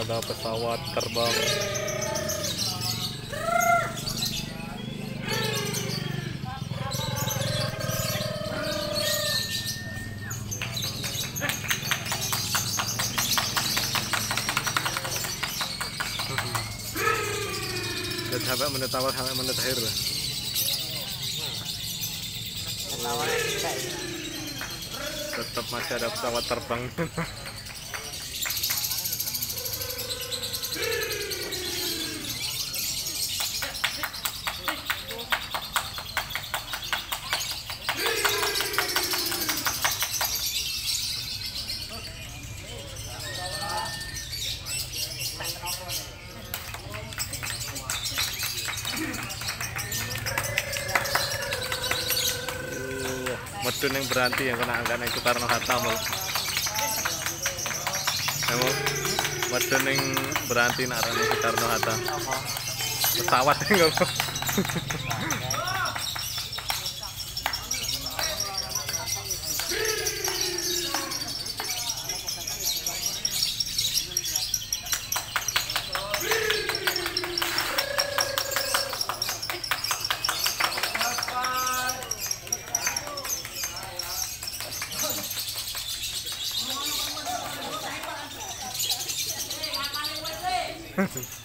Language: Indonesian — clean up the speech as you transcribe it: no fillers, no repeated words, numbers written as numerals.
ada pesawat terbang. Dan sampai menit awal sampai menit akhir. Tetap masih ada pesawat terbang. Medun yang berhenti yang kena angkat naik Soekarno Hatta mau. Medun yang berhenti nak naik Soekarno Hatta. Pesawat enggak. Hehehe